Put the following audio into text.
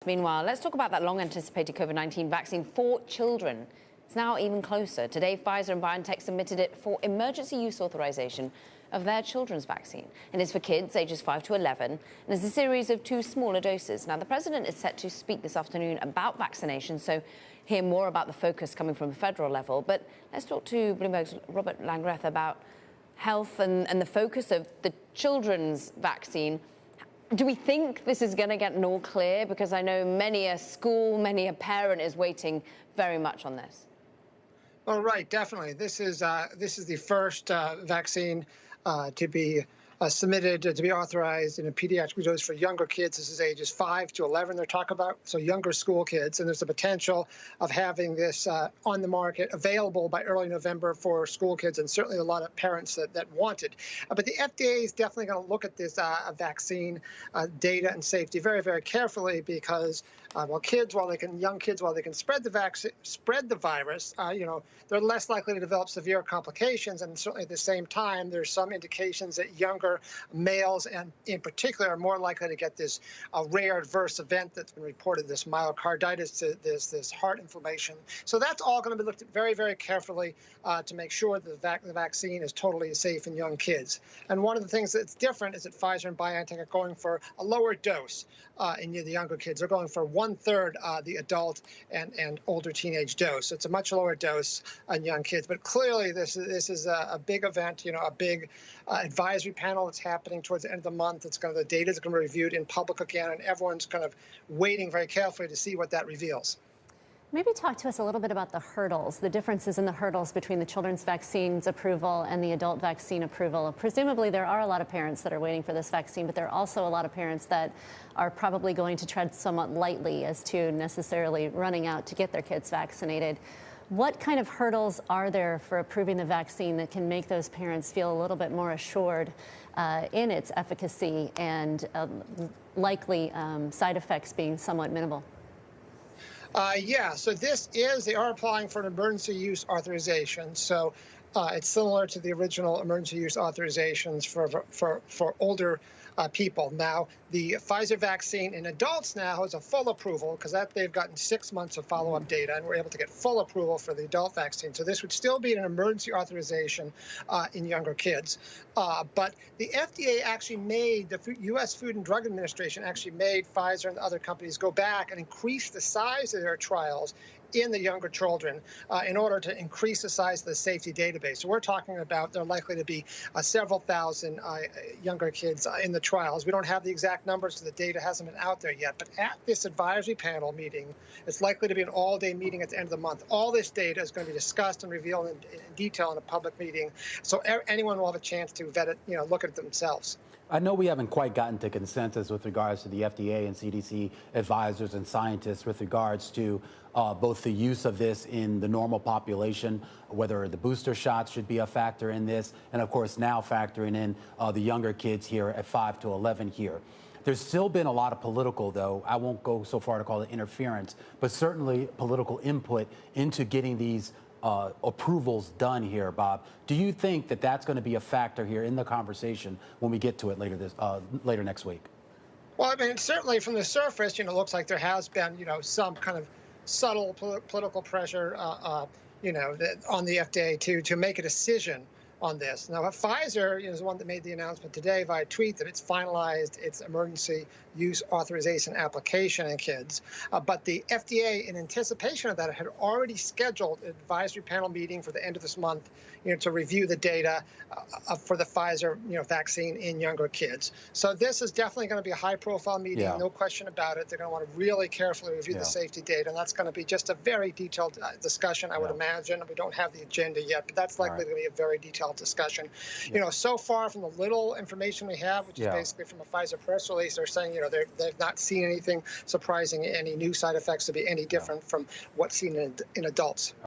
Meanwhile, let's talk about that long-anticipated COVID-19 vaccine for children. It's now even closer. Today, Pfizer and BioNTech submitted it for emergency use authorization of their children's vaccine. And it's for kids ages 5 to 11, and it's a series of 2 smaller doses. Now, the president is set to speak this afternoon about vaccination, so hear more about the focus coming from the federal level. But let's talk to Bloomberg's Robert Langreth about health and the focus of the children's vaccine. Do we think this is going to get an all clear? Because I know many a school, many a parent is waiting very much on this. Well, right, definitely. This is the first vaccine to be submitted to be authorized in a pediatric dose for younger kids. This is ages 5 to 11 they're talking about, so younger school kids. And there's the potential of having this on the market available by early November for school kids, and certainly a lot of parents that want it. But the FDA is definitely going to look at this vaccine data and safety very, very carefully because young kids, while they can spread the virus, they're less likely to develop severe complications. And certainly at the same time, there's some indications that younger males, and in particular, are more likely to get this rare adverse event that's been reported, this myocarditis, this heart inflammation. So that's all going to be looked at very, very carefully to make sure that the vaccine is totally safe in young kids. And one of the things that's different is that Pfizer and BioNTech are going for a lower dose in the younger kids. They're going for 1/3 the adult and older teenage dose. It's a much lower dose on young kids. But clearly, this is a big event, a big advisory panel that's happening towards the end of the month. The data is going to be reviewed in public again, and everyone's kind of waiting very carefully to see what that reveals. Maybe talk to us a little bit about the hurdles, the differences in the hurdles between the children's vaccines approval and the adult vaccine approval. Presumably, there are a lot of parents that are waiting for this vaccine, but there are also a lot of parents that are probably going to tread somewhat lightly as to necessarily running out to get their kids vaccinated. What kind of hurdles are there for approving the vaccine that can make those parents feel a little bit more assured in its efficacy and likely side effects being somewhat minimal? So they are applying for an emergency use authorization. So it's similar to the original emergency use authorizations for older people. Now, the Pfizer vaccine in adults now has a full approval because they've gotten 6 months of follow-up data, and we're able to get full approval for the adult vaccine. So this would still be an emergency authorization in younger kids. But the FDA actually the U.S. Food and Drug Administration actually made Pfizer and other companies go back and increase the size of their trials in the younger children in order to increase the size of the safety database. So we're talking about there are likely to be several thousand younger kids in the trials. We don't have the exact numbers, so the data hasn't been out there yet. But at this advisory panel meeting, it's likely to be an all-day meeting at the end of the month. All this data is going to be discussed and revealed in detail in a public meeting, so anyone will have a chance to vet it, look at it themselves. I know we haven't quite gotten to consensus with regards to the FDA and CDC advisors and scientists with regards to both the use of this in the normal population, whether the booster shots should be a factor in this, and of course now factoring in the younger kids here at 5 to 11 here. There's still been a lot of political, though, I won't go so far to call it interference, but certainly political input into getting these approvals done here, Bob. Do you think that that's going to be a factor here in the conversation when we get to it later next week? Well, I mean, certainly from the surface, it looks like there has been, some kind of subtle political pressure, on the FDA to make a decision on this. Now, Pfizer is the one that made the announcement today via tweet that it's finalized its emergency use authorization application in kids. But the FDA, in anticipation of that, had already scheduled an advisory panel meeting for the end of this month, to review the data for the Pfizer, vaccine in younger kids. So this is definitely going to be a high-profile meeting, no question about it. They're going to want to really carefully review the safety data, and that's going to be just a very detailed discussion, I would imagine. We don't have the agenda yet, but that's likely to be a very detailed discussion. So far from the little information we have, which is basically from a Pfizer press release, they're saying, they've not seen anything surprising, any new side effects to be any different from what's seen in adults.